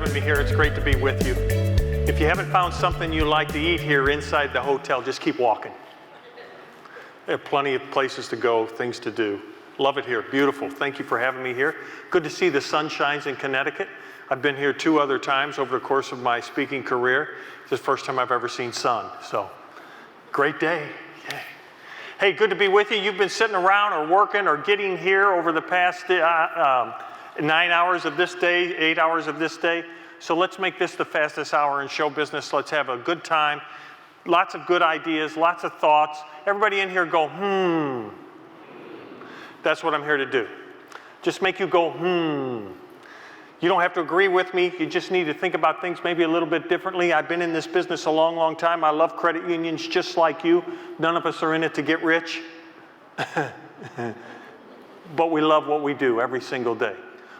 having me here. It's great to be with you. If you haven't found something you like to eat here inside the hotel, just keep walking. There are plenty of places to go, things to do. Love it here, beautiful. Thank you for having me here. Good to see the sun shines in Connecticut. I've been here 2 other times over the course of my speaking career. It's the first time I've ever seen sun, so great day. Yeah. Hey, good to be with you. You've been sitting around or working or getting here over the past 9 hours of this day, 8 hours of this day. So let's make this the fastest hour in show business. Let's have a good time. Lots of good ideas, lots of thoughts. Everybody in here go, That's what I'm here to do. Just make you go, You don't have to agree with me. You just need to think about things maybe a little bit differently. I've been in this business a long, long time. I love credit unions just like you. None of us are in it to get rich. But we love what we do every single day.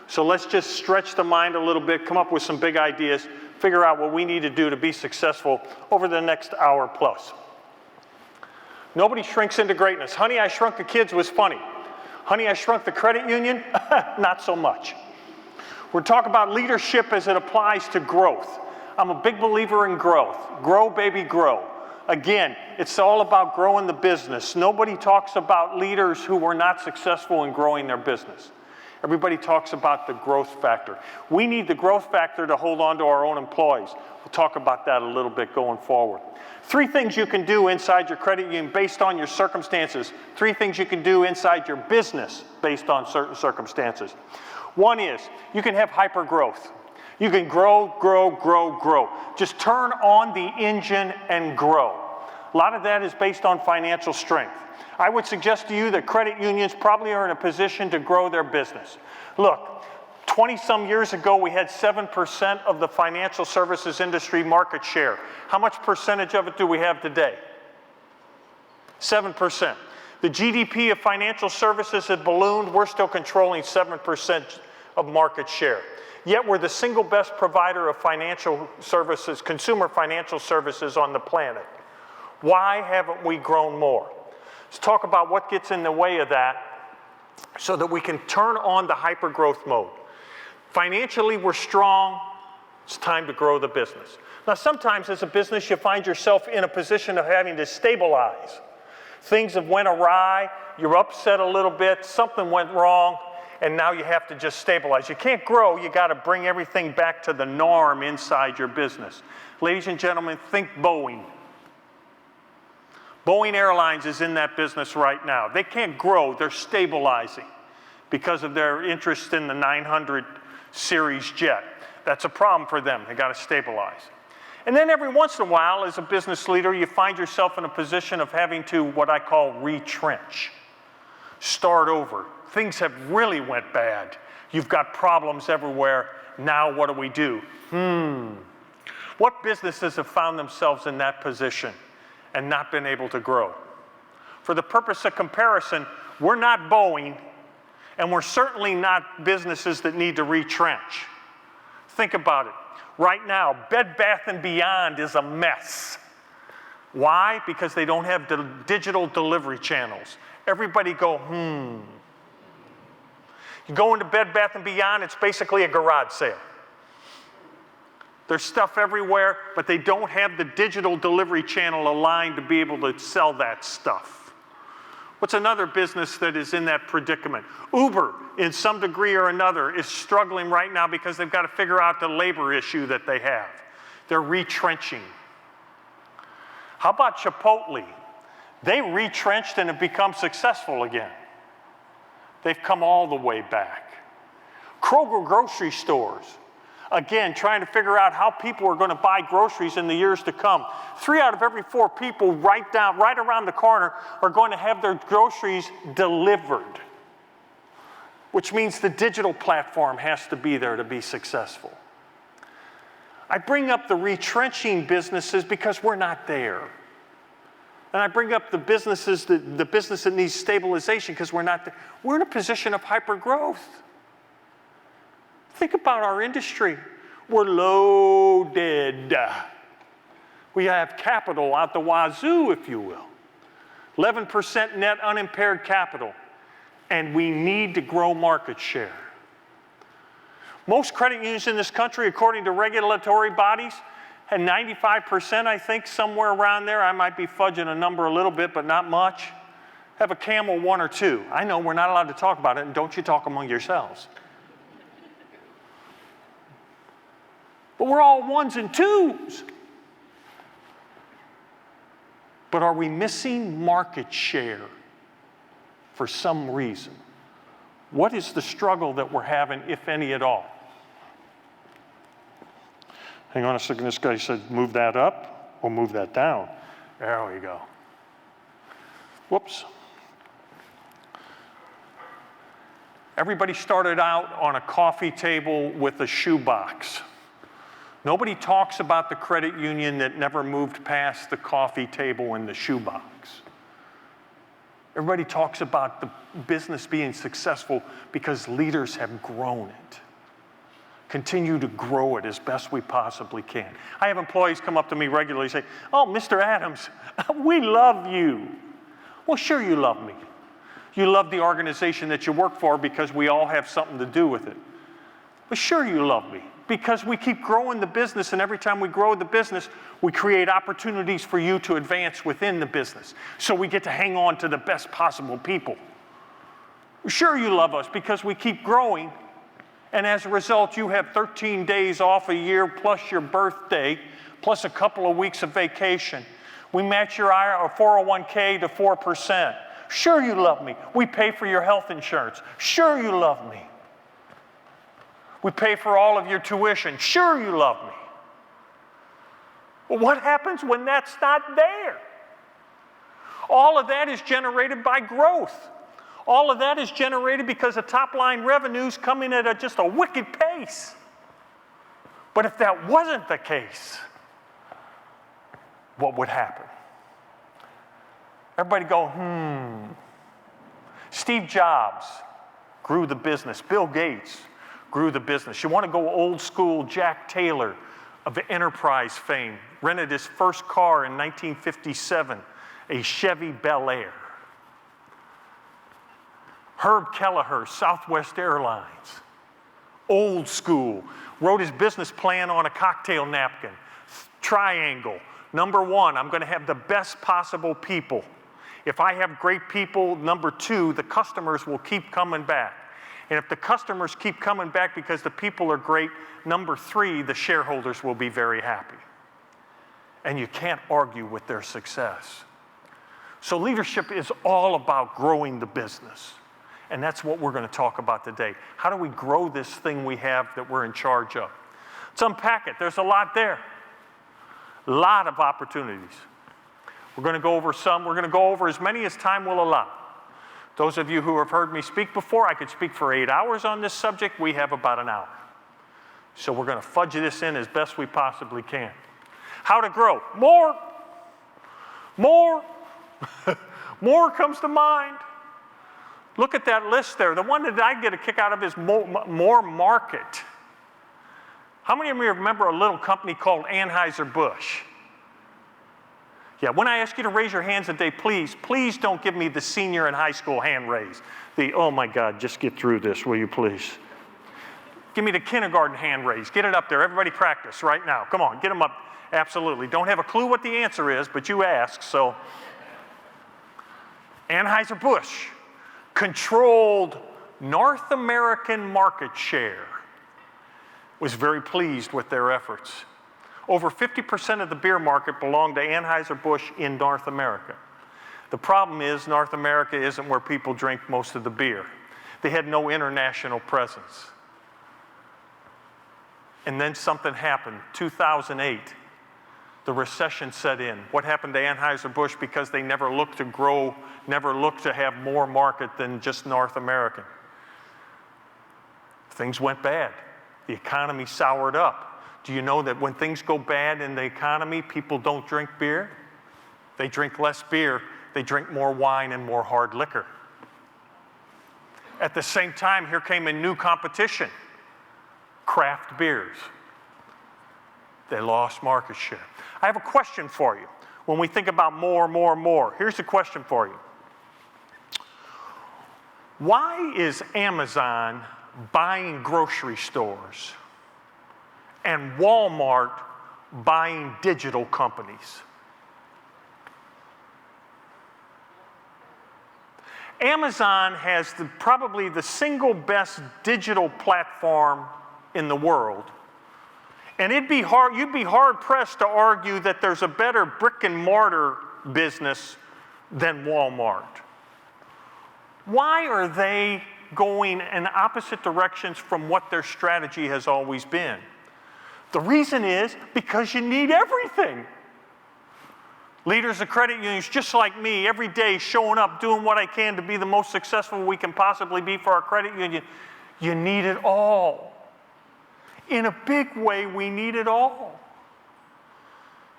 So let's just stretch the mind a little bit, come up with some big ideas, figure out what we need to do to be successful over the next hour plus. Nobody shrinks into greatness. Honey, I Shrunk the Kids was funny. Honey, I Shrunk the Credit Union? Not so much. We're talking about leadership as it applies to growth. I'm a big believer in growth. Grow, baby, grow. Again, it's all about growing the business. Nobody talks about leaders who were not successful in growing their business. Everybody talks about the growth factor. We need the growth factor to hold on to our own employees. We'll talk about that a little bit going forward. 3 things you can do inside your credit union based on your circumstances. 3 things you can do inside your business based on certain circumstances. One is you can have hyper growth. You can grow, grow, grow, grow. Just turn on the engine and grow. A lot of that is based on financial strength. I would suggest to you that credit unions probably are in a position to grow their business. Look, 20-some years ago, we had 7% of the financial services industry market share. How much percentage of it do we have today? 7%. The GDP of financial services has ballooned. We're still controlling 7% of market share. Yet we're the single best provider of financial services, consumer financial services on the planet. Why haven't we grown more? Let's talk about what gets in the way of that so that we can turn on the hyper-growth mode. Financially, we're strong. It's time to grow the business. Now, sometimes as a business, you find yourself in a position of having to stabilize. Things have went awry. You're upset a little bit. Something went wrong. And now you have to just stabilize. You can't grow. You got to bring everything back to the norm inside your business. Ladies and gentlemen, think Boeing. Boeing Airlines is in that business right now. They can't grow. They're stabilizing because of their interest in the 900 series jet. That's a problem for them. They got to stabilize. And then every once in a while, as a business leader, you find yourself in a position of having to what I call retrench. Start over. Things have really went bad. You've got problems everywhere. Now what do? What businesses have found themselves in that position and not been able to grow? For the purpose of comparison, we're not Boeing, and we're certainly not businesses that need to retrench. Think about it. Right now, Bed Bath & Beyond is a mess. Why? Because they don't have digital delivery channels. Everybody go, You go into Bed Bath & Beyond, it's basically a garage sale. There's stuff everywhere, but they don't have the digital delivery channel aligned to be able to sell that stuff. What's another business that is in that predicament? Uber, in some degree or another, is struggling right now because they've got to figure out the labor issue that they have. They're retrenching. How about Chipotle? They retrenched and have become successful again. They've come all the way back. Kroger grocery stores, again, trying to figure out how people are going to buy groceries in the years to come. 3 out of every 4 people right around the corner are going to have their groceries delivered, which means the digital platform has to be there to be successful. I bring up the retrenching businesses because we're not there. And I bring up the business that needs stabilization because we're not there. We're in a position of hyper-growth. Think about our industry. We're loaded. We have capital out the wazoo, if you will. 11% net unimpaired capital. And we need to grow market share. Most credit unions in this country, according to regulatory bodies, had 95%, I think, somewhere around there. I might be fudging a number a little bit, but not much. Have a Camel 1 or 2. I know we're not allowed to talk about it, and don't you talk among yourselves. But we're all 1s and 2s. But are we missing market share for some reason? What is the struggle that we're having, if any at all? Hang on a second, this guy said move that up or move that down. There we go. Whoops. Everybody started out on a coffee table with a shoebox. Nobody talks about the credit union that never moved past the coffee table and the shoebox. Everybody talks about the business being successful because leaders have grown it. Continue to grow it as best we possibly can. I have employees come up to me regularly and say, "Oh, Mr. Adams, we love you." Well, sure you love me. You love the organization that you work for because we all have something to do with it. But sure you love me because we keep growing the business, and every time we grow the business, we create opportunities for you to advance within the business. So we get to hang on to the best possible people. Sure you love us because we keep growing, and as a result, you have 13 days off a year plus your birthday, plus a couple of weeks of vacation. We match your 401k to 4%. Sure you love me. We pay for your health insurance. Sure you love me. We pay for all of your tuition. Sure you love me. Well, what happens when that's not there? All of that is generated by growth. All of that is generated because the top-line revenues come in at just a wicked pace. But if that wasn't the case, what would happen? Everybody go, Steve Jobs grew the business. Bill Gates grew the business. You want to go old school, Jack Taylor of Enterprise fame rented his first car in 1957, a Chevy Bel Air. Herb Kelleher, Southwest Airlines, old school, wrote his business plan on a cocktail napkin. Triangle. Number 1, I'm going to have the best possible people. If I have great people, number 2, the customers will keep coming back. And if the customers keep coming back because the people are great, number 3, the shareholders will be very happy. And you can't argue with their success. So leadership is all about growing the business. And that's what we're going to talk about today. How do we grow this thing we have that we're in charge of? Let's unpack it. There's a lot there. A lot of opportunities. We're going to go over some. We're going to go over as many as time will allow. Those of you who have heard me speak before, I could speak for 8 hours on this subject. We have about an hour. So we're going to fudge this in as best we possibly can. How to grow. More. More. More comes to mind. Look at that list there. The one that I get a kick out of is more market. How many of you remember a little company called Anheuser-Busch? Yeah, when I ask you to raise your hands today, please don't give me the senior and high school hand raise. Oh my God, just get through this, will you please? Give me the kindergarten hand raise. Get it up there. Everybody practice right now. Come on, get them up. Absolutely. Don't have a clue what the answer is, but you asked, so. Anheuser-Busch controlled North American market share. Was very pleased with their efforts. Over 50% of the beer market belonged to Anheuser-Busch in North America. The problem is North America isn't where people drink most of the beer. They had no international presence. And then something happened. 2008, the recession set in. What happened to Anheuser-Busch? Because they never looked to grow, never looked to have more market than just North American. Things went bad. The economy soured up. Do you know that when things go bad in the economy, people don't drink beer? They drink less beer, they drink more wine and more hard liquor. At the same time, here came a new competition, craft beers. They lost market share. I have a question for you. When we think about more, here's a question for you. Why is Amazon buying grocery stores and Walmart buying digital companies. Amazon has probably the single best digital platform in the world. And you'd be hard pressed to argue that there's a better brick and mortar business than Walmart. Why are they going in opposite directions from what their strategy has always been? The reason is because you need everything. Leaders of credit unions, just like me, every day showing up, doing what I can to be the most successful we can possibly be for our credit union. You need it all. In a big way, we need it all.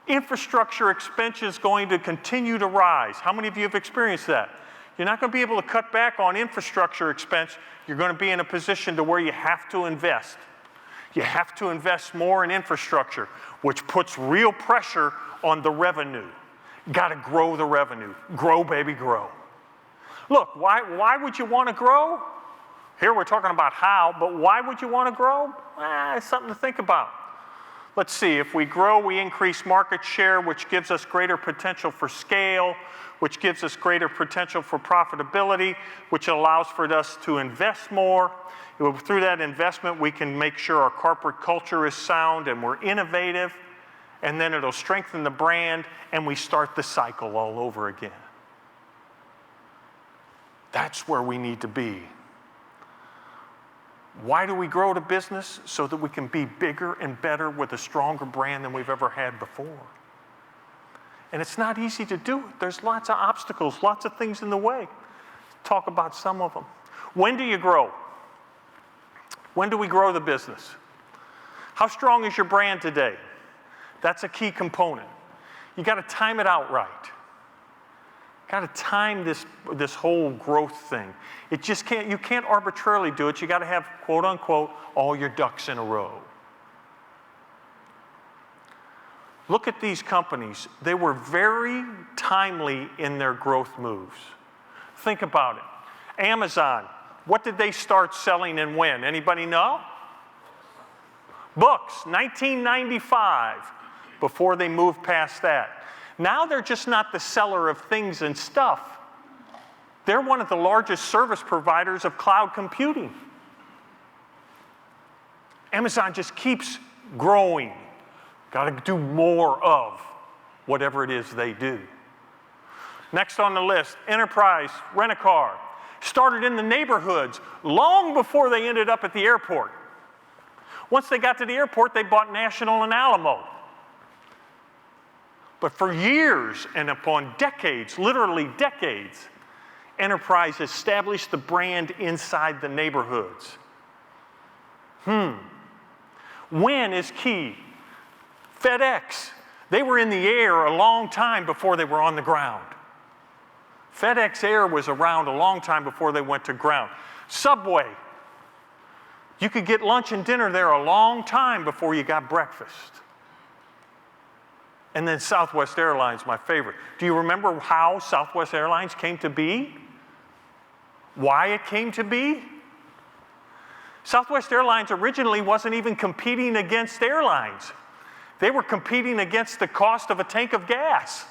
Infrastructure expense is going to continue to rise. How many of you have experienced that? You're not going to be able to cut back on infrastructure expense. You're going to be in a position to where you have to invest. You have to invest more in infrastructure, which puts real pressure on the revenue. Got to grow the revenue. Grow, baby, grow. Look, why would you want to grow? Here we're talking about how, but why would you want to grow? It's something to think about. Let's see, if we grow, we increase market share, which gives us greater potential for scale, which gives us greater potential for profitability, which allows for us to invest more. Through that investment, we can make sure our corporate culture is sound and we're innovative, and then it'll strengthen the brand, and we start the cycle all over again. That's where we need to be. Why do we grow the business? So that we can be bigger and better with a stronger brand than we've ever had before. And it's not easy to do it. There's lots of obstacles, lots of things in the way. Talk about some of them. When do you grow? When do we grow the business? How strong is your brand today? That's a key component. You got to time it out right. Got to time this whole growth thing. You can't arbitrarily do it. You got to have, quote unquote, all your ducks in a row. Look at these companies. They were very timely in their growth moves. Think about it. Amazon, what did they start selling and when? Anybody know? Books, 1995, before they moved past that. Now they're just not the seller of things and stuff. They're one of the largest service providers of cloud computing. Amazon just keeps growing. Got to do more of whatever it is they do. Next on the list, Enterprise Rent-A-Car. Started in the neighborhoods long before they ended up at the airport. Once they got to the airport, they bought National and Alamo. But for years and upon decades, literally decades, Enterprise established the brand inside the neighborhoods. When is key. FedEx, they were in the air a long time before they were on the ground. FedEx Air was around a long time before they went to ground. Subway, you could get lunch and dinner there a long time before you got breakfast. And then Southwest Airlines, my favorite. Do you remember how Southwest Airlines came to be? Why it came to be? Southwest Airlines originally wasn't even competing against airlines. They were competing against the cost of a tank of gas.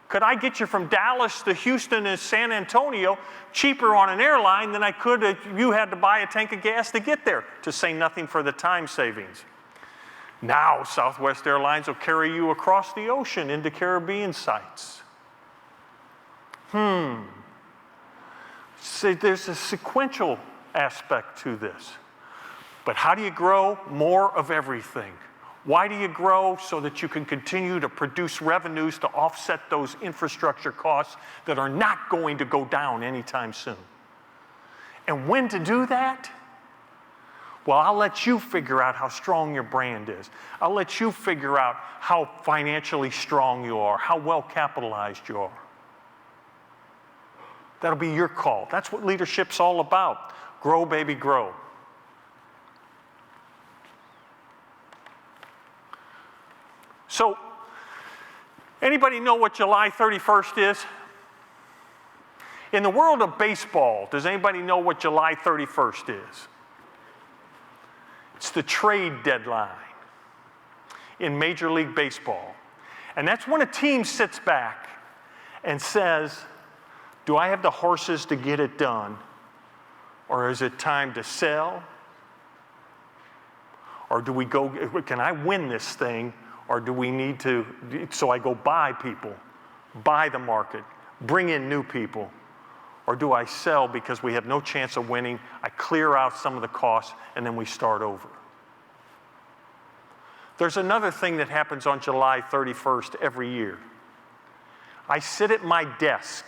Could I get you from Dallas to Houston and San Antonio cheaper on an airline than I could if you had to buy a tank of gas to get there, to say nothing for the time savings? Now, Southwest Airlines will carry you across the ocean into Caribbean sites. So there's a sequential aspect to this. But how do you grow? More of everything. Why do you grow? So that you can continue to produce revenues to offset those infrastructure costs that are not going to go down anytime soon. And when to do that? Well, I'll let you figure out how strong your brand is. I'll let you figure out how financially strong you are, how well capitalized you are. That'll be your call. That's what leadership's all about. Grow, baby, grow. So, anybody know what July 31st is? In the world of baseball, does anybody know what July 31st is? It's the trade deadline in Major League Baseball. And that's when a team sits back and says, do I have the horses to get it done? Or is it time to sell? Or do we go, can I win this thing? Or do we need to, so I go buy people, buy the market, bring in new people? Or do I sell because we have no chance of winning? I clear out some of the costs and then we start over. There's another thing that happens on July 31st every year. I sit at my desk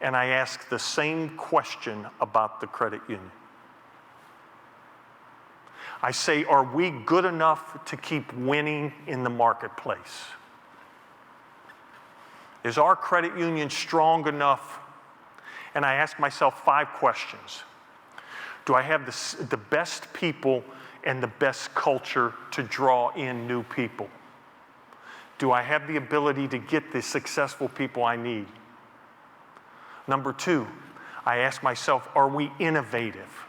and I ask the same question about the credit union. I say, are we good enough to keep winning in the marketplace? Is our credit union strong enough? And I ask myself 5 questions. Do I have the best people and the best culture to draw in new people? Do I have the ability to get the successful people I need? Number 2, I ask myself, are we innovative?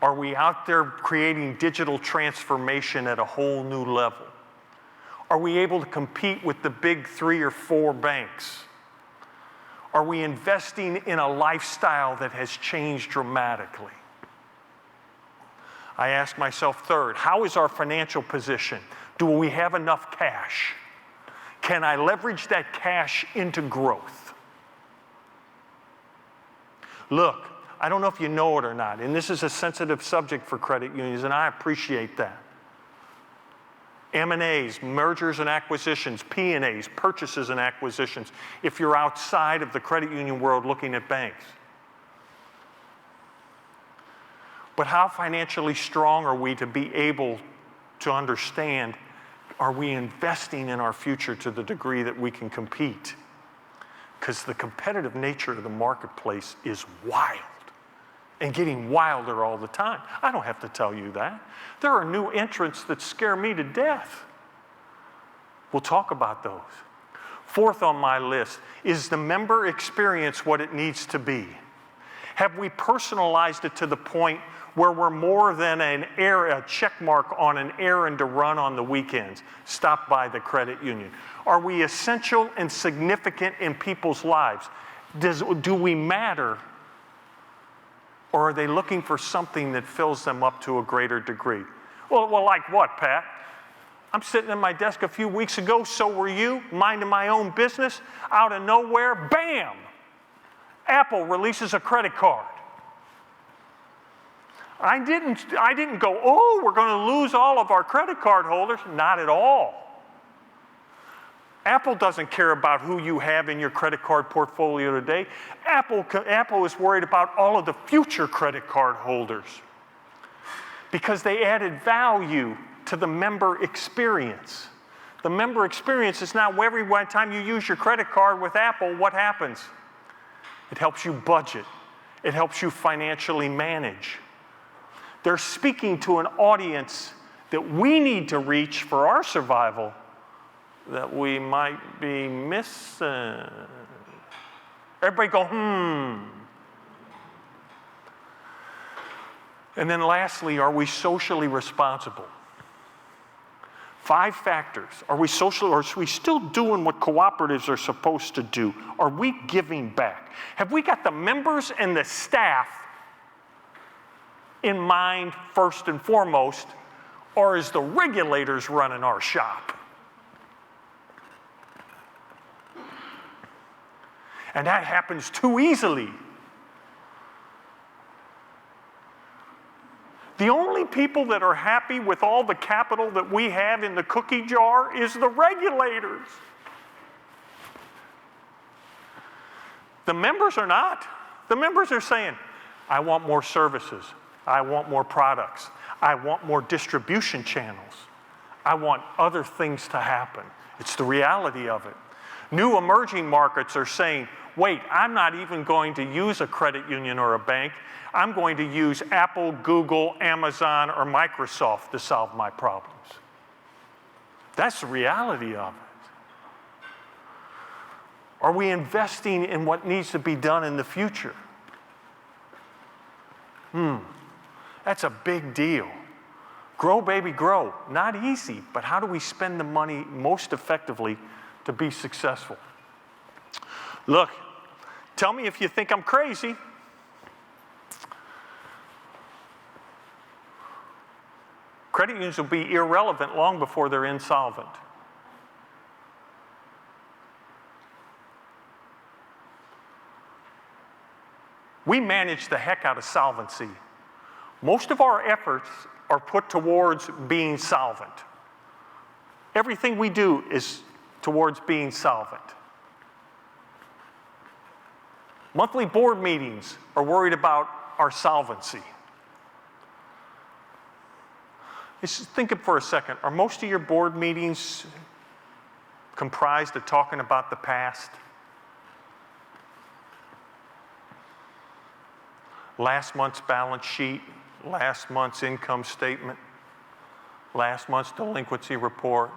Are we out there creating digital transformation at a whole new level? Are we able to compete with the big 3 or 4 banks? Are we investing in a lifestyle that has changed dramatically? I ask myself, 3rd, how is our financial position? Do we have enough cash? Can I leverage that cash into growth? Look, I don't know if you know it or not, and this is a sensitive subject for credit unions, and I appreciate that. M&As, mergers and acquisitions, P&As, purchases and acquisitions, if you're outside of the credit union world looking at banks. But how financially strong are we to be able to understand, are we investing in our future to the degree that we can compete? Because the competitive nature of the marketplace is wild and getting wilder all the time. I don't have to tell you that. There are new entrants that scare me to death. We'll talk about those. 4th on my list, is the member experience what it needs to be? Have we personalized it to the point where we're more than a check mark on an errand to run on the weekends? Stop by the credit union. Are we essential and significant in people's lives? Do we matter? Or are they looking for something that fills them up to a greater degree? Well, like what, Pat? I'm sitting at my desk a few weeks ago, so were you, minding my own business. Out of nowhere, bam! Apple releases a credit card. I didn't go, oh, we're going to lose all of our credit card holders. Not at all. Apple doesn't care about who you have in your credit card portfolio today. Apple is worried about all of the future credit card holders because they added value to the member experience. The member experience is now every time you use your credit card with Apple, what happens? It helps you budget. It helps you financially manage. They're speaking to an audience that we need to reach for our survival that we might be missing. Everybody go, And then lastly, are we socially responsible? 5 factors. Are we social, or are we still doing what cooperatives are supposed to do? Are we giving back? Have we got the members and the staff in mind first and foremost, or is the regulators running our shop? And that happens too easily. The only people that are happy with all the capital that we have in the cookie jar is the regulators. The members are not. The members are saying, I want more services. I want more products. I want more distribution channels. I want other things to happen. It's the reality of it. New emerging markets are saying, wait, I'm not even going to use a credit union or a bank. I'm going to use Apple, Google, Amazon, or Microsoft to solve my problems. That's the reality of it. Are we investing in what needs to be done in the future? And That's a big deal. Grow, baby, grow. Not easy, but how do we spend the money most effectively to be successful? Look, tell me if you think I'm crazy. Credit unions will be irrelevant long before they're insolvent. We manage the heck out of solvency. Most of our efforts are put towards being solvent. Everything we do is towards being solvent. Monthly board meetings are worried about our solvency. Just think of for a second, are most of your board meetings comprised of talking about the past? Last month's balance sheet, last month's income statement, last month's delinquency report,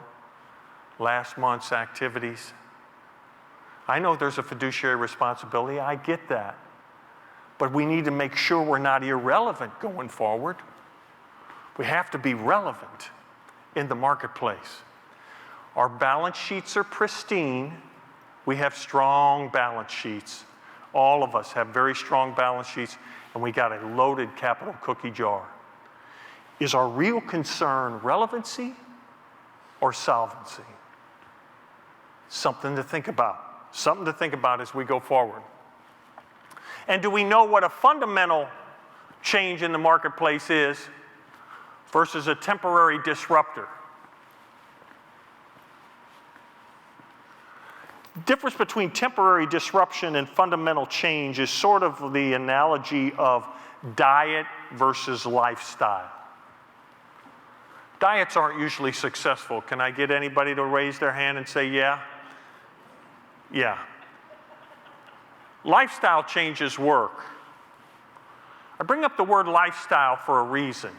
last month's activities. I know there's a fiduciary responsibility, I get that. But we need to make sure we're not irrelevant going forward. We have to be relevant in the marketplace. Our balance sheets are pristine. We have strong balance sheets. All of us have very strong balance sheets, and we got a loaded capital cookie jar. Is our real concern relevancy or solvency? Something to think about. Something to think about as we go forward. And do we know what a fundamental change in the marketplace is versus a temporary disruptor? The difference between temporary disruption and fundamental change is sort of the analogy of diet versus lifestyle. Diets aren't usually successful. Can I get anybody to raise their hand and say, yeah? Yeah. Lifestyle changes work. I bring up the word lifestyle for a reason.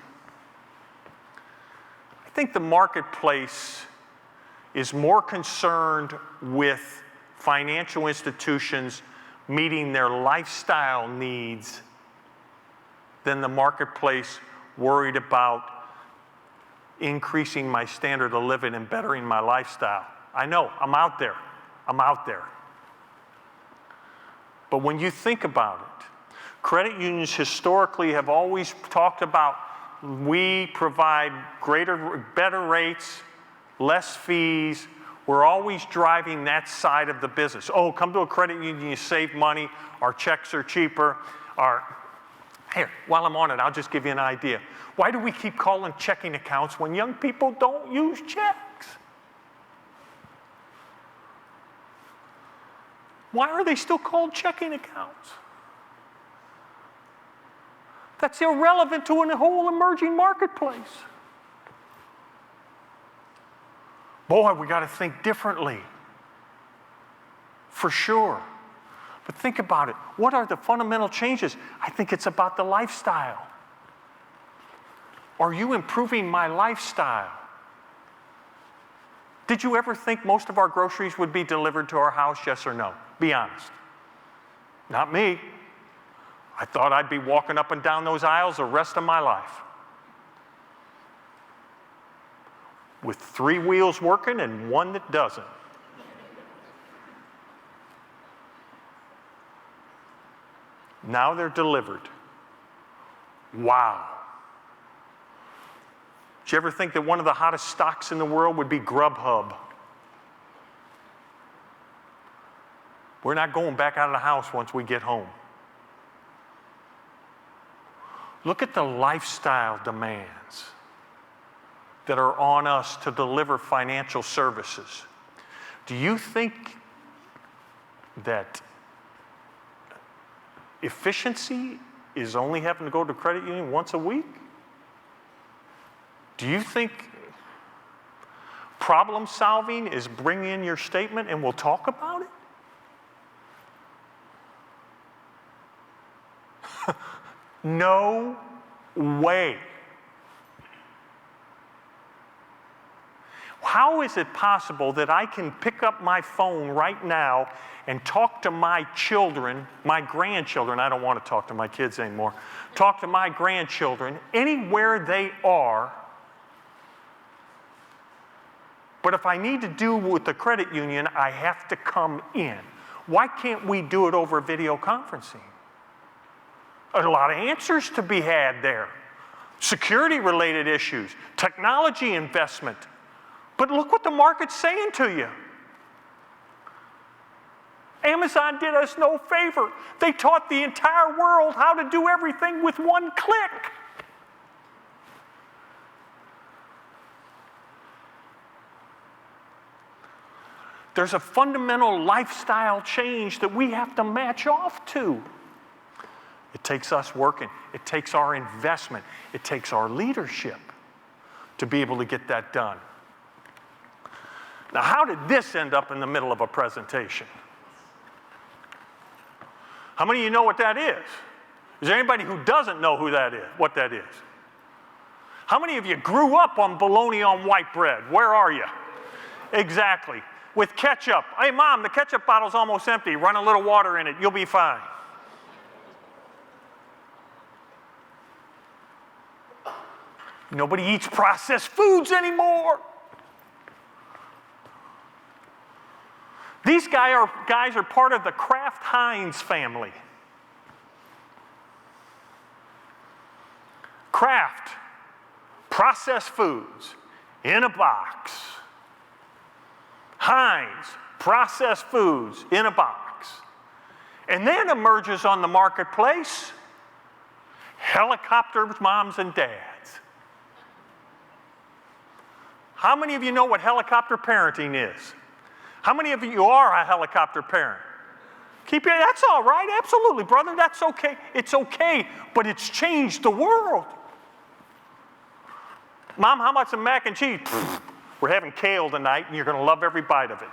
I think the marketplace is more concerned with financial institutions meeting their lifestyle needs than the marketplace worried about increasing my standard of living and bettering my lifestyle. I know, I'm out there. I'm out there. But when you think about it, credit unions historically have always talked about we provide better rates, less fees. We're always driving that side of the business. Oh, come to a credit union, you save money, our checks are cheaper. Here, while I'm on it, I'll just give you an idea. Why do we keep calling checking accounts when young people don't use checks? Why are they still called checking accounts? That's irrelevant to a whole emerging marketplace. Boy, we got to think differently, for sure. But think about it. What are the fundamental changes? I think it's about the lifestyle. Are you improving my lifestyle? Did you ever think most of our groceries would be delivered to our house, yes or no? Be honest. Not me. I thought I'd be walking up and down those aisles the rest of my life, with 3 wheels working and 1 that doesn't. Now they're delivered. Wow. Did you ever think that one of the hottest stocks in the world would be Grubhub? We're not going back out of the house once we get home. Look at the lifestyle demands that are on us to deliver financial services. Do you think that efficiency is only having to go to credit union once a week? Do you think problem solving is bring in your statement and we'll talk about it? No way. How is it possible that I can pick up my phone right now and talk to my children, my grandchildren? I don't want to talk to my kids anymore. Talk to my grandchildren anywhere they are. But if I need to do with the credit union, I have to come in. Why can't we do it over video conferencing? A lot of answers to be had there. Security-related issues, technology investment. But look what the market's saying to you. Amazon did us no favor. They taught the entire world how to do everything with one click. There's a fundamental lifestyle change that we have to match off to. It takes us working. It takes our investment. It takes our leadership to be able to get that done. Now, how did this end up in the middle of a presentation? How many of you know what that is? Is there anybody who doesn't know who that is, what that is? How many of you grew up on bologna on white bread? Where are you? Exactly. With ketchup. Hey, Mom, the ketchup bottle's almost empty. Run a little water in it. You'll be fine. Nobody eats processed foods anymore. These guys are part of the Kraft Heinz family. Kraft, processed foods in a box. Heinz, processed foods in a box. And then emerges on the marketplace helicopter moms and dads. How many of you know what helicopter parenting is? How many of you are a helicopter parent? Keep it, that's all right, absolutely, brother, that's okay. It's okay, but it's changed the world. Mom, how about some mac and cheese? Pfft, we're having kale tonight, and you're going to love every bite of it.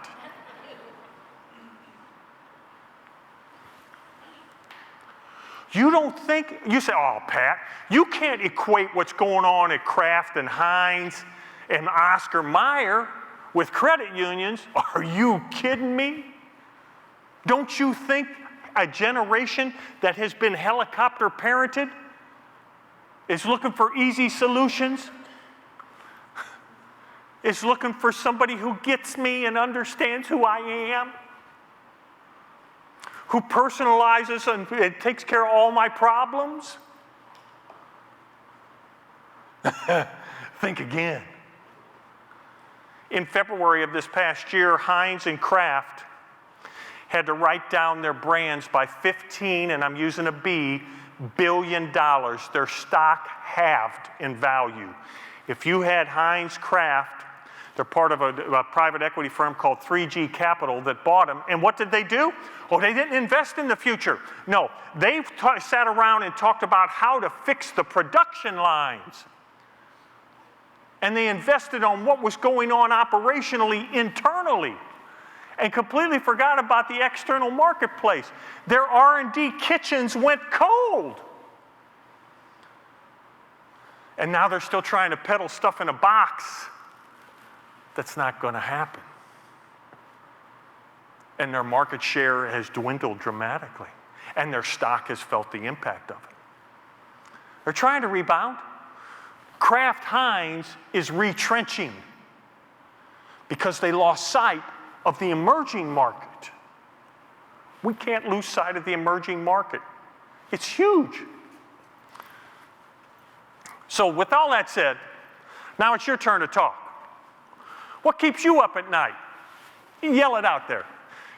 You don't think, you say, oh, Pat, you can't equate what's going on at Kraft and Heinz and Oscar Mayer with credit unions. Are you kidding me? Don't you think a generation that has been helicopter parented is looking for easy solutions? Is looking for somebody who gets me and understands who I am? Who personalizes and takes care of all my problems? Think again. In February of this past year, Heinz and Kraft had to write down their brands by 15, and I'm using a B, billion dollars. Their stock halved in value. If you had Heinz Kraft, they're part of a private equity firm called 3G Capital that bought them. And what did they do? Oh, they didn't invest in the future. No, they sat around and talked about how to fix the production lines. And they invested on what was going on operationally, internally, and completely forgot about the external marketplace. Their R&D kitchens went cold. And now they're still trying to peddle stuff in a box. That's not going to happen. And their market share has dwindled dramatically. And their stock has felt the impact of it. They're trying to rebound. Kraft Heinz is retrenching because they lost sight of the emerging market. We can't lose sight of the emerging market. It's huge. So with all that said, now it's your turn to talk. What keeps you up at night? Yell it out there.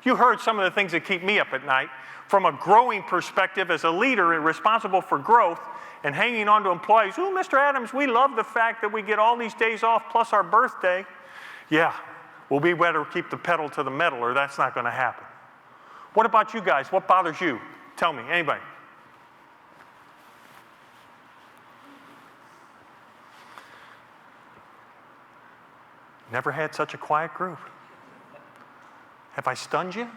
You heard some of the things that keep me up at night. From a growing perspective as a leader and responsible for growth and hanging on to employees. Oh, Mr. Adams, we love the fact that we get all these days off plus our birthday. Yeah, well, we better keep the pedal to the metal or that's not going to happen. What about you guys? What bothers you? Tell me, anybody? Never had such a quiet group. Have I stunned you?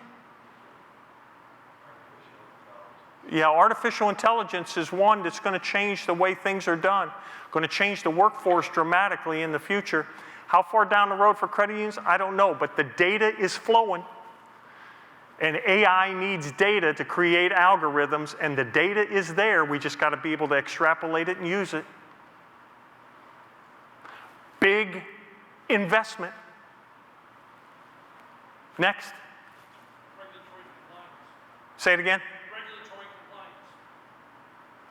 Yeah, artificial intelligence is one that's going to change the way things are done, going to change the workforce dramatically in the future. How far down the road for credit unions? I don't know, but the data is flowing. And AI needs data to create algorithms, and the data is there. We just got to be able to extrapolate it and use it. Big investment. Next. Regulatory compliance. Say it again. Regulatory compliance.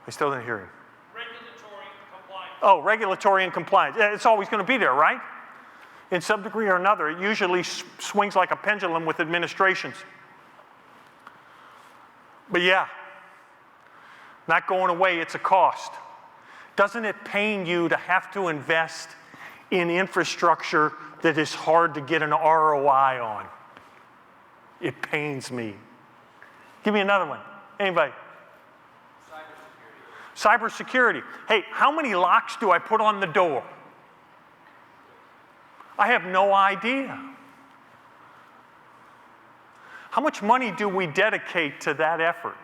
I still didn't hear you. Regulatory compliance. Oh, regulatory and compliance. It's always going to be there, right? In some degree or another. It usually swings like a pendulum with administrations. But yeah, not going away, it's a cost. Doesn't it pain you to have to invest in infrastructure that is hard to get an ROI on? It pains me. Give me another one. Anybody? Cybersecurity. Hey, how many locks do I put on the door? I have no idea. How much money do we dedicate to that effort?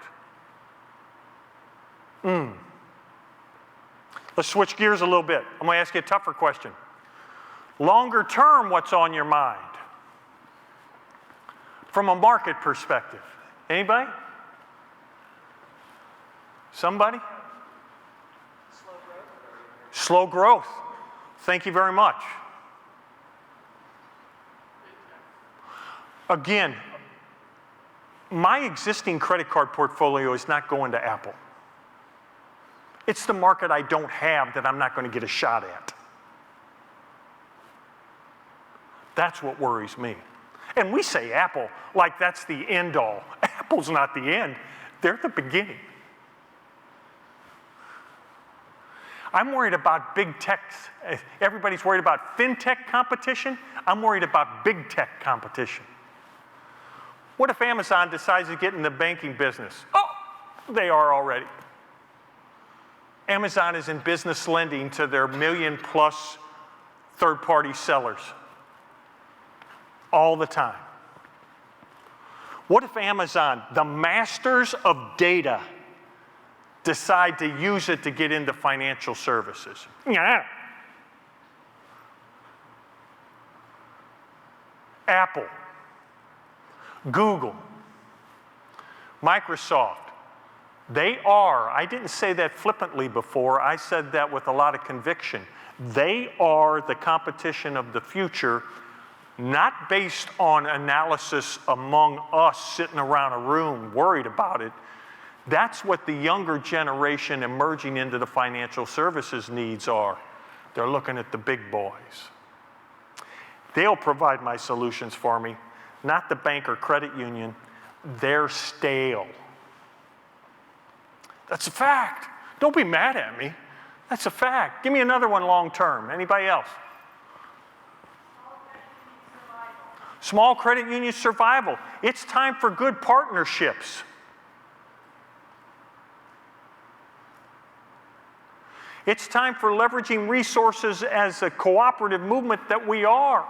Let's switch gears a little bit. I'm going to ask you a tougher question. Longer term, what's on your mind? From a market perspective. Anybody? Somebody? Slow growth. Slow growth. Thank you very much. Again, my existing credit card portfolio is not going to Apple. It's the market I don't have that I'm not going to get a shot at. That's what worries me. And we say Apple like that's the end all. Apple's not the end. They're the beginning. I'm worried about big tech. Everybody's worried about fintech competition. I'm worried about big tech competition. What if Amazon decides to get in the banking business? Oh, they are already. Amazon is in business lending to their million-plus third-party sellers all the time. What if Amazon, the masters of data, decide to use it to get into financial services? Yeah. Apple, Google, Microsoft, they are, I didn't say that flippantly before, I said that with a lot of conviction. They are the competition of the future, not based on analysis among us sitting around a room worried about it. That's what the younger generation emerging into the financial services needs are. They're looking at the big boys. They'll provide my solutions for me, not the bank or credit union. They're stale. That's a fact. Don't be mad at me. That's a fact. Give me another one long term. Anybody else? Small credit union survival. It's time for good partnerships. It's time for leveraging resources as a cooperative movement that we are.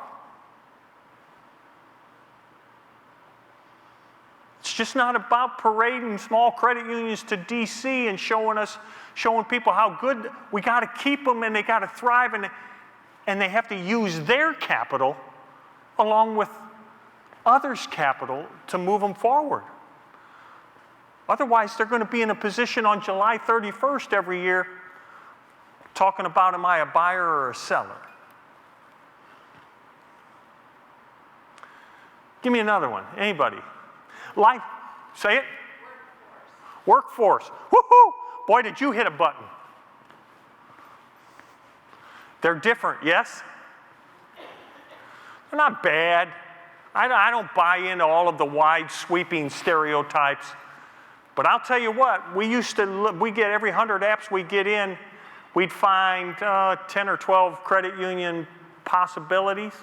It's just not about parading small credit unions to DC and showing people how good. We got to keep them and they got to thrive, and they have to use their capital along with others' capital to move them forward. Otherwise, they're going to be in a position on July 31st every year talking about, am I a buyer or a seller? Give me another one. Anybody? Life. Say it. Workforce. Woohoo! Boy, did you hit a button. They're different, yes? They're not bad. I don't buy into all of the wide sweeping stereotypes. But I'll tell you what, we get every 100 apps we get in, we'd find 10 or 12 credit union possibilities.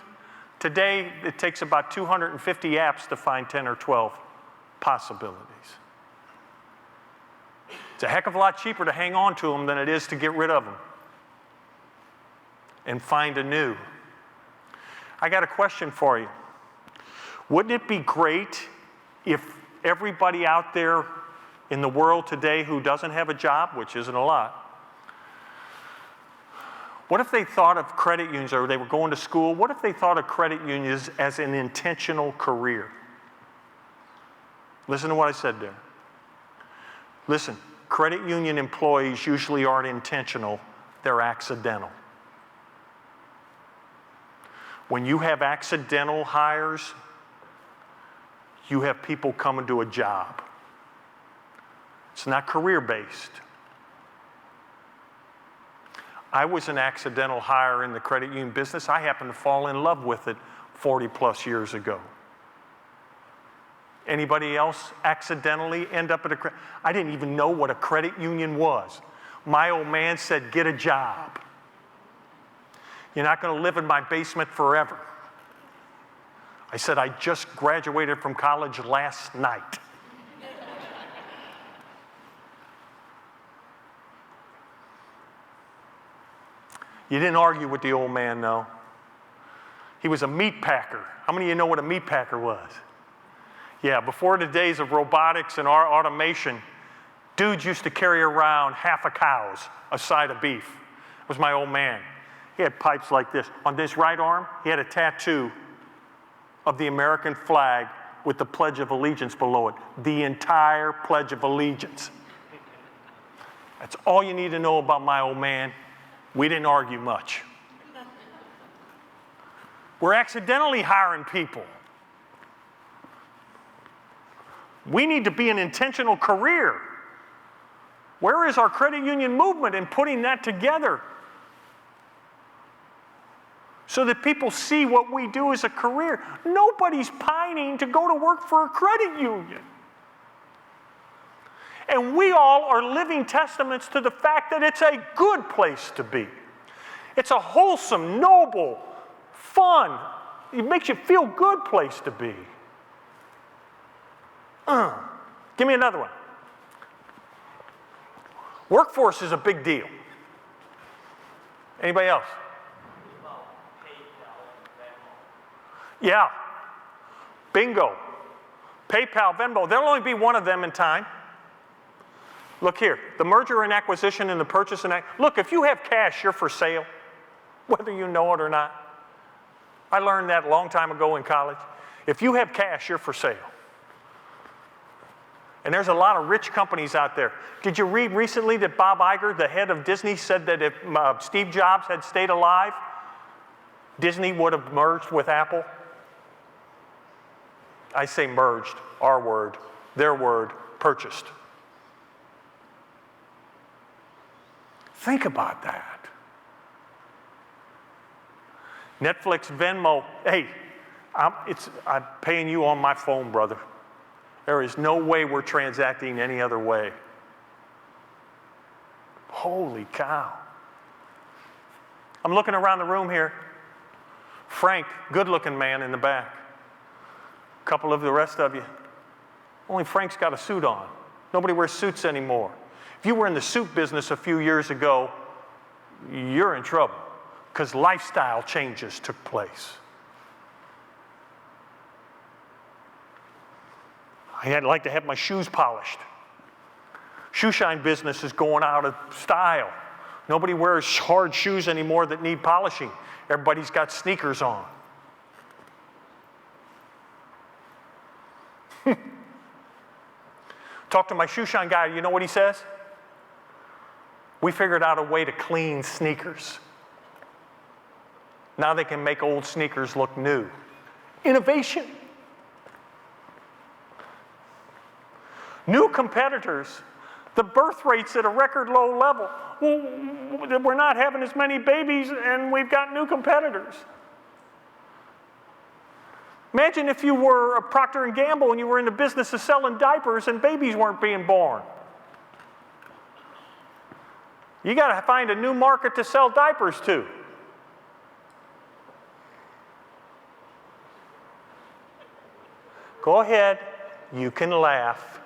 Today, it takes about 250 apps to find 10 or 12 possibilities. It's a heck of a lot cheaper to hang on to them than it is to get rid of them and find a new. I got a question for you. Wouldn't it be great if everybody out there in the world today who doesn't have a job, which isn't a lot, What if they thought of credit unions, or they were going to school, what if they thought of credit unions as an intentional career? Listen to what I said there. Listen, credit union employees usually aren't intentional, they're accidental. When you have accidental hires, you have people coming to a job. It's not career-based. I was an accidental hire in the credit union business. I happened to fall in love with it 40 plus years ago. Anybody else accidentally end up at a credit? I didn't even know what a credit union was. My old man said, get a job. You're not going to live in my basement forever. I said, I just graduated from college last night. You didn't argue with the old man, though. He was a meat packer. How many of you know what a meat packer was? Yeah, before the days of robotics and automation, dudes used to carry around half a cow's, a side of beef. It was my old man. He had pipes like this. On this right arm, he had a tattoo of the American flag with the Pledge of Allegiance below it. The entire Pledge of Allegiance. That's all you need to know about my old man. We didn't argue much. We're accidentally hiring people. We need to be an intentional career. Where is our credit union movement in putting that together? So that people see what we do as a career. Nobody's pining to go to work for a credit union. And we all are living testaments to the fact that it's a good place to be. It's a wholesome, noble, fun, it makes you feel good place to be. Give me another one. Workforce is a big deal. Anybody else? Yeah. Bingo. PayPal, Venmo. There'll only be one of them in time. Look here. The merger and acquisition and the purchase and look, if you have cash, you're for sale, whether you know it or not. I learned that a long time ago in college. If you have cash, you're for sale. And there's a lot of rich companies out there. Did you read recently that Bob Iger, the head of Disney, said that if Steve Jobs had stayed alive, Disney would have merged with Apple? I say merged, our word, their word, purchased. Think about that. Netflix, Venmo, hey, I'm paying you on my phone, brother. There is no way we're transacting any other way. Holy cow. I'm looking around the room here. Frank, good-looking man in the back. A couple of the rest of you. Only Frank's got a suit on. Nobody wears suits anymore. If you were in the suit business a few years ago, you're in trouble because lifestyle changes took place. I'd like to have my shoes polished. Shoe shine business is going out of style. Nobody wears hard shoes anymore that need polishing. Everybody's got sneakers on. Talk to my shoe shine guy, you know what he says? We figured out a way to clean sneakers. Now they can make old sneakers look new. Innovation. New competitors, the birth rate's at a record low level. We're not having as many babies and we've got new competitors. Imagine if you were a Procter & Gamble and you were in the business of selling diapers and babies weren't being born. You got to find a new market to sell diapers to. Go ahead, you can laugh.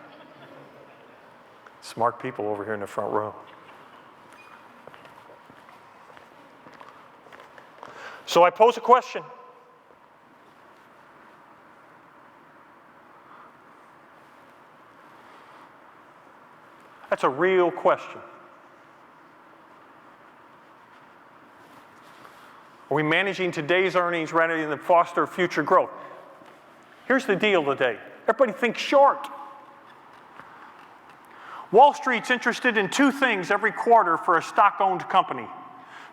Smart people over here in the front row. So I pose a question. That's a real question. Are we managing today's earnings rather than foster future growth? Here's the deal today. Everybody thinks short. Wall Street's interested in two things every quarter for a stock-owned company.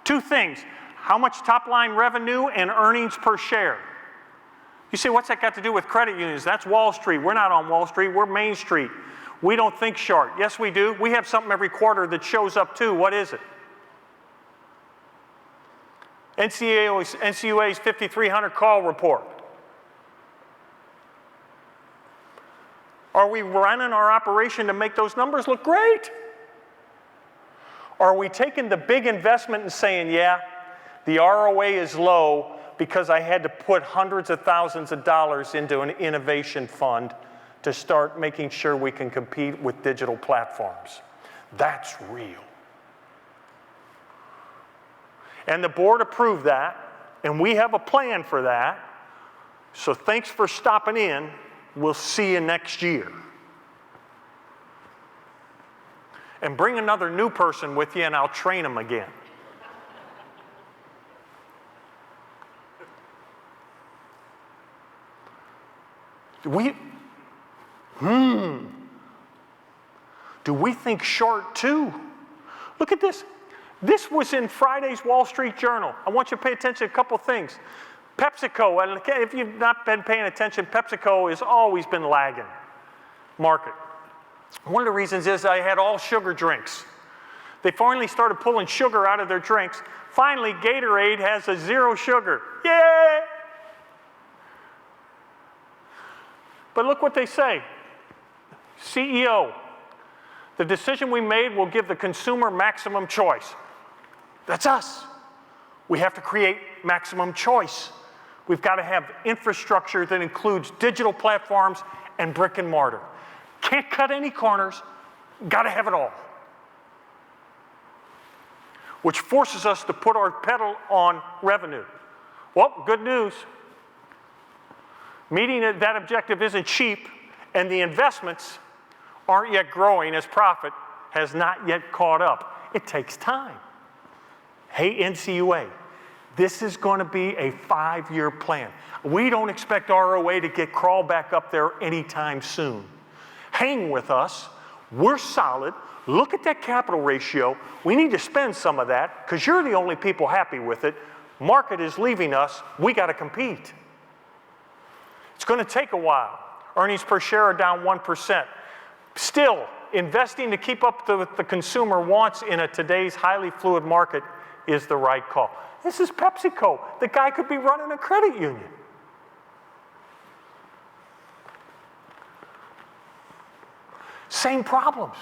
Two things: how much top-line revenue and earnings per share. You say, what's that got to do with credit unions? That's Wall Street. We're not on Wall Street. We're Main Street. We don't think short. Yes, we do. We have something every quarter that shows up too. What is it? NCUA's 5300 call report. Are we running our operation to make those numbers look great? Or are we taking the big investment and saying, yeah, the ROA is low because I had to put hundreds of thousands of dollars into an innovation fund to start making sure we can compete with digital platforms? That's real. And the board approved that, and we have a plan for that. So thanks for stopping in. We'll see you next year. And bring another new person with you, and I'll train them again. Do we think short too? Look at this. This was in Friday's Wall Street Journal. I want you to pay attention to a couple things. PepsiCo, and if you've not been paying attention, PepsiCo has always been lagging market. One of the reasons is I had all sugar drinks. They finally started pulling sugar out of their drinks. Finally, Gatorade has a zero sugar. Yay! But look what they say. CEO, the decision we made will give the consumer maximum choice. That's us. We have to create maximum choice. We've got to have infrastructure that includes digital platforms and brick and mortar. Can't cut any corners, got to have it all. Which forces us to put our pedal on revenue. Well, good news. Meeting that objective isn't cheap, and the investments aren't yet growing as profit has not yet caught up. It takes time. Hey, NCUA, this is going to be a 5-year plan. We don't expect ROA to crawl back up there anytime soon. Hang with us. We're solid. Look at that capital ratio. We need to spend some of that because you're the only people happy with it. Market is leaving us. We got to compete. It's going to take a while. Earnings per share are down 1%. Still, investing to keep up with the consumer wants in today's highly fluid market is the right call. This is PepsiCo. The guy could be running a credit union. Same problems.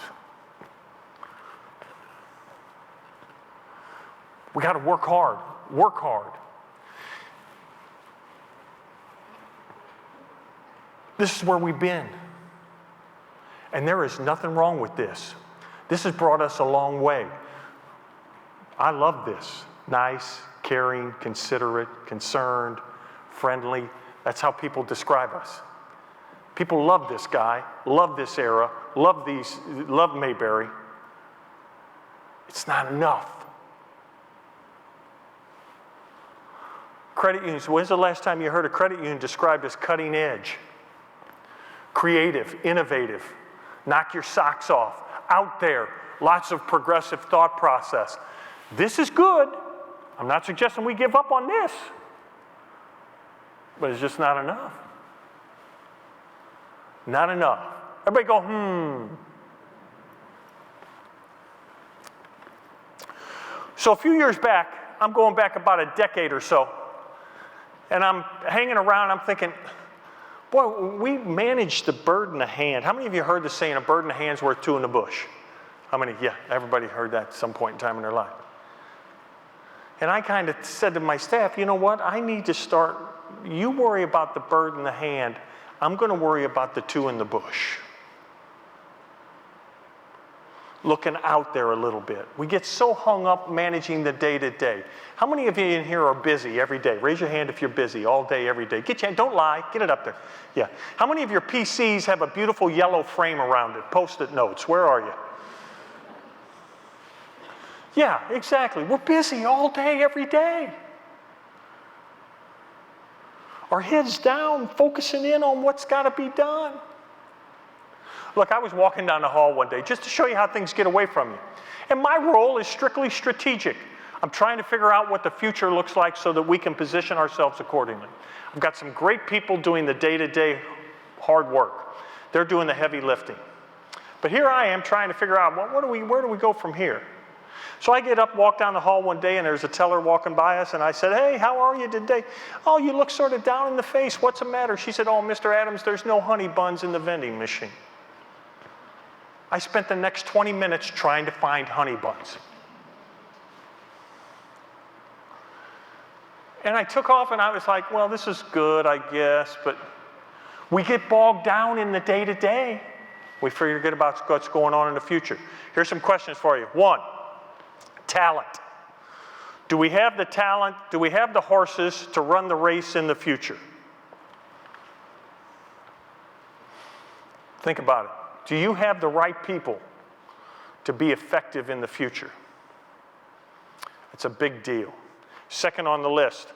We got to work hard. Work hard. This is where we've been. And there is nothing wrong with this. This has brought us a long way. I love this. Nice, caring, considerate, concerned, friendly. That's how people describe us. People love this guy, love this era, love Mayberry. It's not enough. Credit unions, when's the last time you heard a credit union described as cutting edge? Creative, innovative, knock your socks off, out there, lots of progressive thought process. This is good. I'm not suggesting we give up on this, but it's just not enough. Not enough. Everybody go, So a few years back, I'm going back about a decade or so, and I'm hanging around, I'm thinking, boy, we managed the bird in the hand. How many of you heard the saying, a bird in the hand's worth two in the bush? How many? Yeah, everybody heard that at some point in time in their life. And I kind of said to my staff, you know what? I need to start, you worry about the bird in the hand. I'm going to worry about the two in the bush. Looking out there a little bit. We get so hung up managing the day-to-day. How many of you in here are busy every day? Raise your hand if you're busy all day, every day. Get your hand, don't lie, get it up there. Yeah. How many of your PCs have a beautiful yellow frame around it? Post-it notes, where are you? Yeah, exactly. We're busy all day, every day. Our heads down, focusing in on what's got to be done. Look, I was walking down the hall one day just to show you how things get away from you. And my role is strictly strategic. I'm trying to figure out what the future looks like so that we can position ourselves accordingly. I've got some great people doing the day-to-day hard work. They're doing the heavy lifting. But here I am trying to figure out, well, where do we go from here? So I get up, walk down the hall one day, and there's a teller walking by us, and I said, hey, how are you today? Oh, you look sort of down in the face. What's the matter? She said, oh, Mr. Adams, there's no honey buns in the vending machine. I spent the next 20 minutes trying to find honey buns. And I took off, and I was like, well, this is good, I guess, but we get bogged down in the day-to-day. We forget about what's going on in the future. Here's some questions for you. 1, talent. Do we have the talent? Do we have the horses to run the race in the future? Think about it. Do you have the right people to be effective in the future? It's a big deal. Second on the list,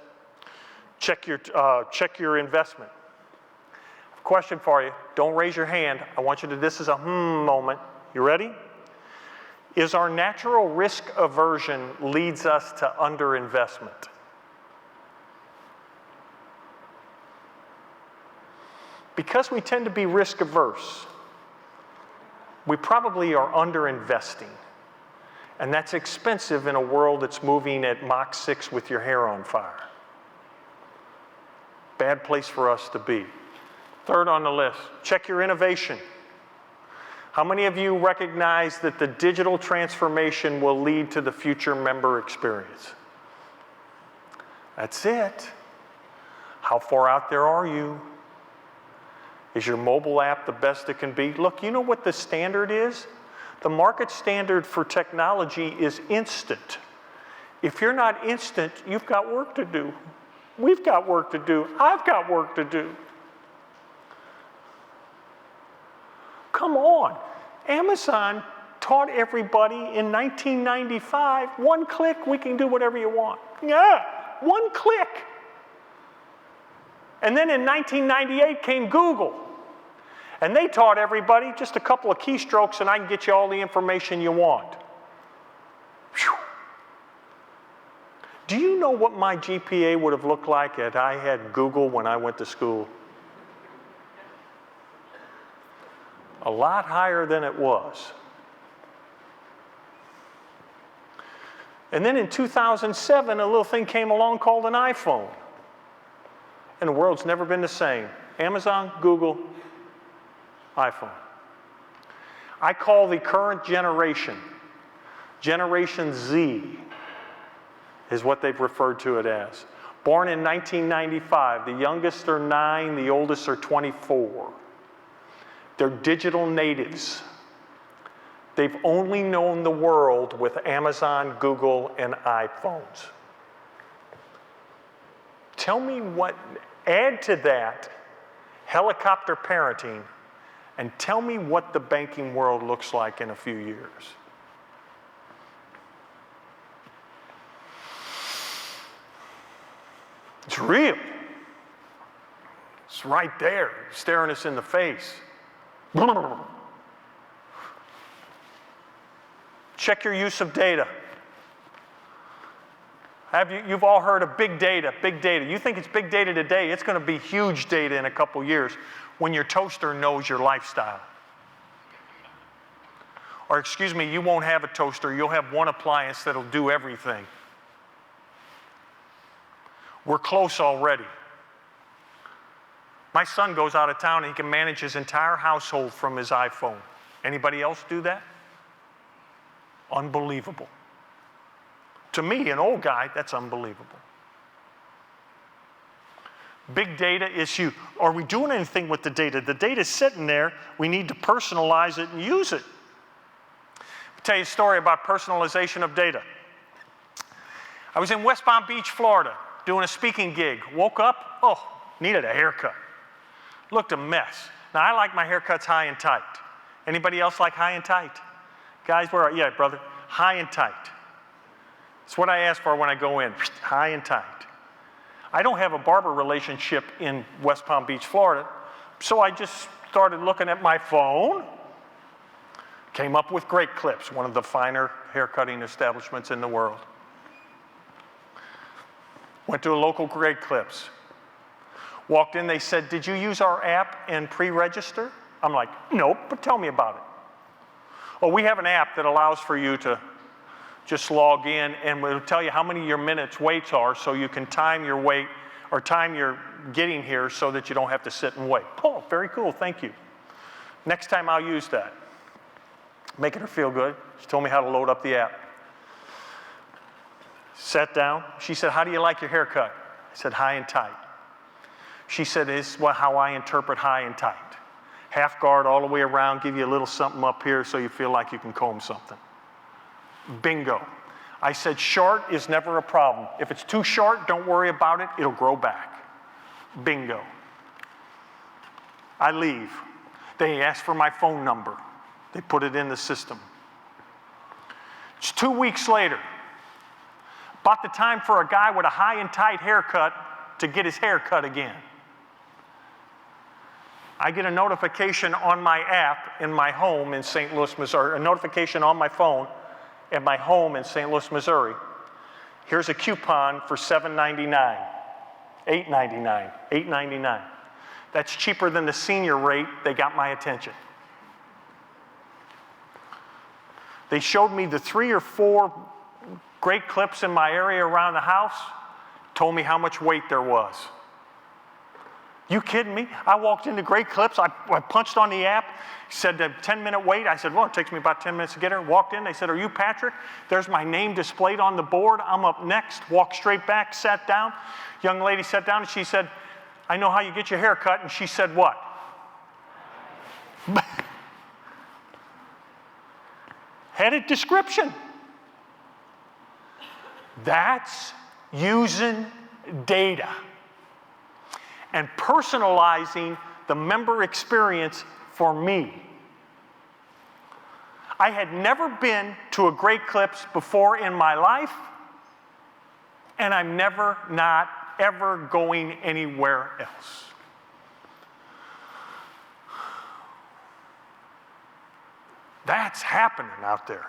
check your investment. Question for you. Don't raise your hand. I want you to, this is a moment. You ready? Is our natural risk aversion leads us to underinvestment? Because we tend to be risk averse, we probably are underinvesting. And that's expensive in a world that's moving at Mach 6 with your hair on fire. Bad place for us to be. Third on the list, check your innovation. How many of you recognize that the digital transformation will lead to the future member experience? That's it. How far out there are you? Is your mobile app the best it can be? Look, you know what the standard is? The market standard for technology is instant. If you're not instant, you've got work to do. We've got work to do. I've got work to do. Come on. Amazon taught everybody in 1995, 1 click, we can do whatever you want. Yeah, 1 click. And then in 1998 came Google. And they taught everybody just a couple of keystrokes and I can get you all the information you want. Whew. Do you know what my GPA would have looked like if I had Google when I went to school? A lot higher than it was. And then in 2007, a little thing came along called an iPhone. And the world's never been the same. Amazon, Google, iPhone. I call the current generation, Generation Z, is what they've referred to it as. Born in 1995, the youngest are 9, the oldest are 24. They're digital natives. They've only known the world with Amazon, Google, and iPhones. Tell me what, add to that helicopter parenting, and tell me what the banking world looks like in a few years. It's real. It's right there, staring us in the face. Check your use of data. You've all heard of big data, big data. You think it's big data today, it's going to be huge data in a couple years when your toaster knows your lifestyle. Or excuse me, you won't have a toaster, you'll have one appliance that'll do everything. We're close already. My son goes out of town and he can manage his entire household from his iPhone. Anybody else do that? Unbelievable. To me, an old guy, that's unbelievable. Big data issue. Are we doing anything with the data? The data's sitting there. We need to personalize it and use it. I'll tell you a story about personalization of data. I was in West Palm Beach, Florida, doing a speaking gig. Woke up, needed a haircut. Looked a mess. Now, I like my haircuts high and tight. Anybody else like high and tight? Guys, where are you? Yeah, brother. High and tight. It's what I ask for when I go in. High and tight. I don't have a barber relationship in West Palm Beach, Florida, so I just started looking at my phone, came up with Great Clips, one of the finer haircutting establishments in the world. Went to a local Great Clips. Walked in, they said, "Did you use our app and pre-register?" I'm like, "Nope, but tell me about it." "Oh, we have an app that allows for you to just log in and it'll tell you how many your minutes waits are so you can time your wait or time your getting here so that you don't have to sit and wait." "Oh, very cool, thank you. Next time I'll use that." Making her feel good. She told me how to load up the app. Sat down. She said, "How do you like your haircut?" I said, "High and tight." She said, "This is how I interpret high and tight. Half guard all the way around, give you a little something up here so you feel like you can comb something." Bingo. I said, "Short is never a problem. If it's too short, don't worry about it. It'll grow back." Bingo. I leave. They ask for my phone number. They put it in the system. It's 2 weeks later. About the time for a guy with a high and tight haircut to get his hair cut again. I get a notification on my app in my home in St. Louis, Missouri, a notification on my phone at my home in St. Louis, Missouri. Here's a coupon for $7.99, $8.99, $8.99. That's cheaper than the senior rate. They got my attention. They showed me the 3 or 4 Great Clips in my area around the house, told me how much wait there was. You kidding me? I walked into Great Clips, I punched on the app, said a 10-minute wait. I said, "Well, it takes me about 10 minutes to get here." Walked in, they said, "Are you Patrick?" There's my name displayed on the board. I'm up next, walked straight back, sat down. Young lady sat down and she said, "I know how you get your hair cut." And she said, "What?" Had a description. That's using data and personalizing the member experience for me. I had never been to a Great Clips before in my life, and I'm never, not ever going anywhere else. That's happening out there.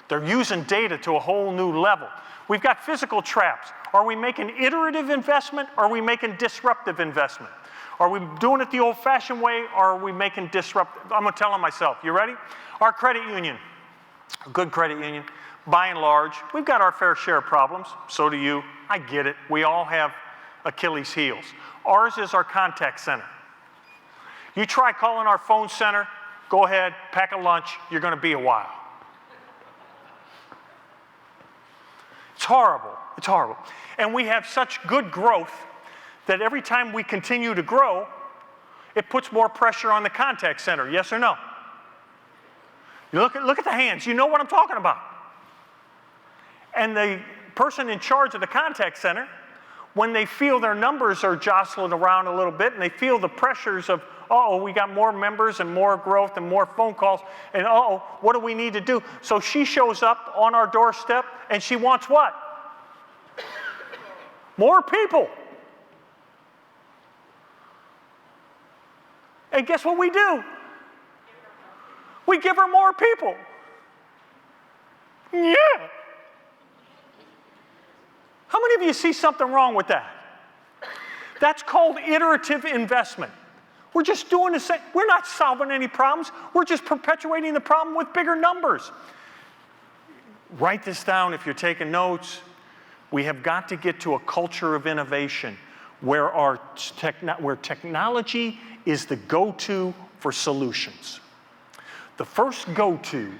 They're using data to a whole new level. We've got physical traps. Are we making iterative investment? Or are we making disruptive investment? Are we doing it the old-fashioned way, or are we making disruptive? I'm going to tell them myself. You ready? Our credit union, a good credit union, by and large, we've got our fair share of problems. So do you. I get it. We all have Achilles heels. Ours is our contact center. You try calling our phone center, go ahead, pack a lunch, you're going to be a while. It's horrible. It's horrible. And we have such good growth that every time we continue to grow, it puts more pressure on the contact center. Yes or no? You look at the hands. You know what I'm talking about. And the person in charge of the contact center, when they feel their numbers are jostling around a little bit and they feel the pressures of, uh-oh, we got more members and more growth and more phone calls, and uh-oh, what do we need to do? So she shows up on our doorstep and she wants what? More people. And guess what we do? We give her more people. Yeah. How many of you see something wrong with that? That's called iterative investment. We're just doing the same. We're not solving any problems. We're just perpetuating the problem with bigger numbers. Write this down if you're taking notes. We have got to get to a culture of innovation where technology is the go-to for solutions. The first go-to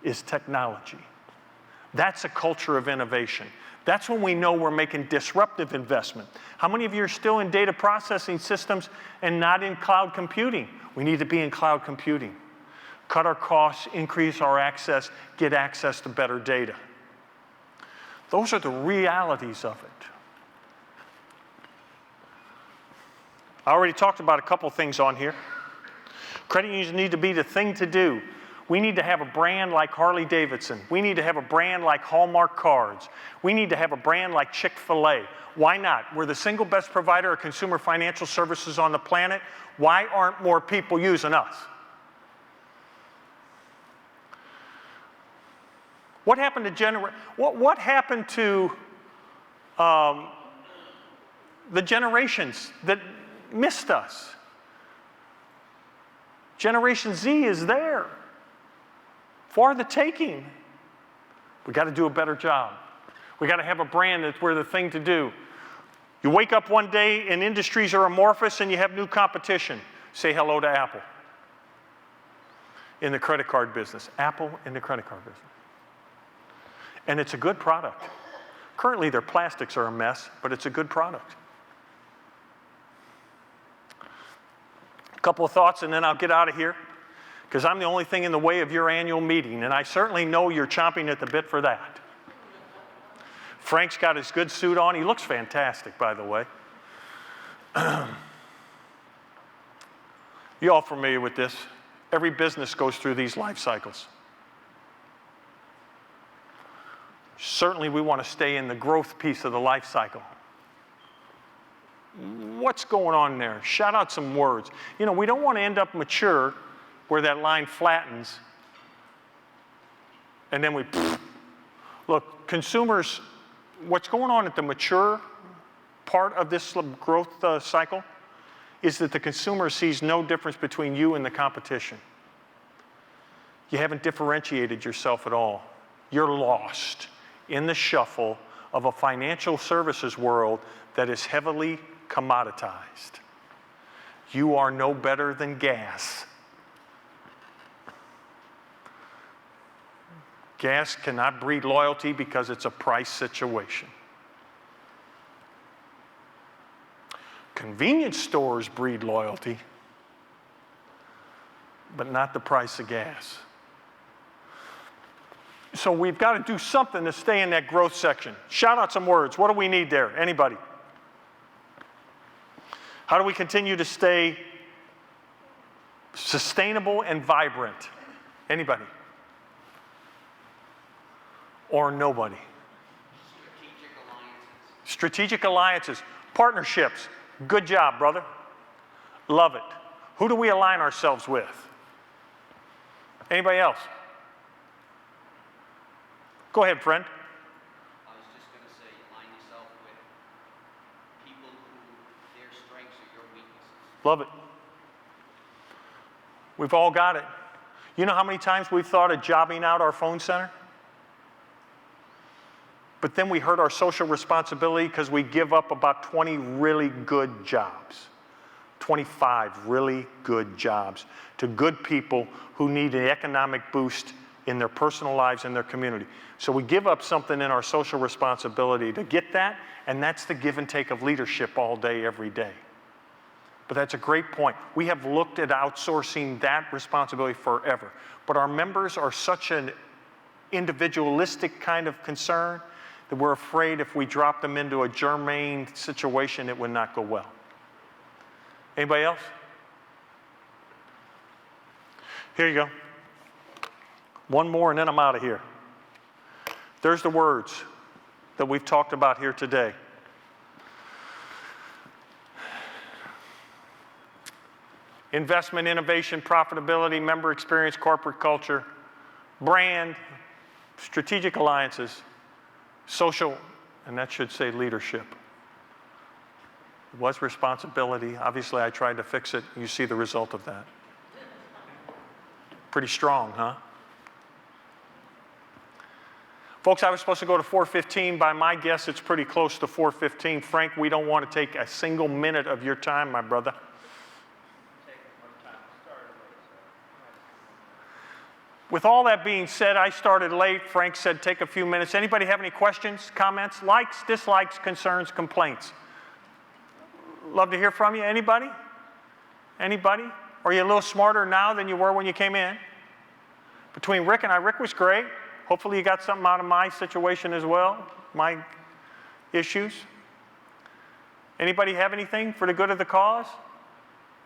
is technology. That's a culture of innovation. That's when we know we're making disruptive investment. How many of you are still in data processing systems and not in cloud computing? We need to be in cloud computing. Cut our costs, increase our access, get access to better data. Those are the realities of it. I already talked about a couple things on here. Credit unions need to be the thing to do. We need to have a brand like Harley Davidson. We need to have a brand like Hallmark Cards. We need to have a brand like Chick-fil-A. Why not? We're the single best provider of consumer financial services on the planet. Why aren't more people using us? What happened to what happened to the generations that missed us? Generation Z is there for the taking. We got to do a better job. We got to have a brand that's we're the thing to do. You wake up one day and industries are amorphous and you have new competition. Say hello to Apple in the credit card business. Apple in the credit card business. And it's a good product. Currently, their plastics are a mess, but it's a good product. A couple of thoughts, and then I'll get out of here, because I'm the only thing in the way of your annual meeting, and I certainly know you're chomping at the bit for that. Frank's got his good suit on. He looks fantastic, by the way. You all familiar with this? Every business goes through these life cycles. Certainly, we want to stay in the growth piece of the life cycle. What's going on there? Shout out some words. You know, we don't want to end up mature where that line flattens and then we, look, consumers, what's going on at the mature part of this growth cycle is that the consumer sees no difference between you and the competition. You haven't differentiated yourself at all. You're lost in the shuffle of a financial services world that is heavily commoditized. You are no better than gas. Gas cannot breed loyalty because it's a price situation. Convenience stores breed loyalty, but not the price of gas. So we've got to do something to stay in that growth section. Shout out some words. What do we need there? Anybody? How do we continue to stay sustainable and vibrant? Anybody? Or nobody? Strategic alliances. Strategic alliances. Partnerships. Good job, brother. Love it. Who do we align ourselves with? Anybody else? Go ahead, friend. I was just going to say, align yourself with people who their strengths are your weaknesses. Love it. We've all got it. You know how many times we've thought of jobbing out our phone center? But then we hurt our social responsibility because we give up about 20 really good jobs, 25 really good jobs to good people who need an economic boost in their personal lives and their community. So we give up something in our social responsibility to get that, and that's the give and take of leadership all day, every day. But that's a great point. We have looked at outsourcing that responsibility forever. But our members are such an individualistic kind of concern that we're afraid if we drop them into a germane situation, it would not go well. Anybody else? Here you go. One more and then I'm out of here. There's the words that we've talked about here today. Investment, innovation, profitability, member experience, corporate culture, brand, strategic alliances, social, and that should say leadership. It was responsibility. Obviously, I tried to fix it. You see the result of that. Pretty strong, huh? Folks, I was supposed to go to 4:15. By my guess, it's pretty close to 4:15. Frank, we don't want to take a single minute of your time, my brother. With all that being said, I started late. Frank said take a few minutes. Anybody have any questions, comments, likes, dislikes, concerns, complaints? Love to hear from you. Anybody? Anybody? Are you a little smarter now than you were when you came in? Between Rick and I, Rick was great. Hopefully you got something out of my situation as well, my issues. Anybody have anything for the good of the cause?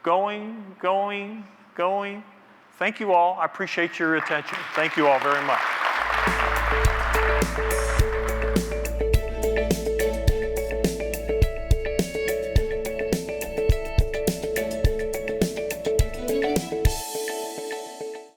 Going. Thank you all. I appreciate your attention. Thank you all very much.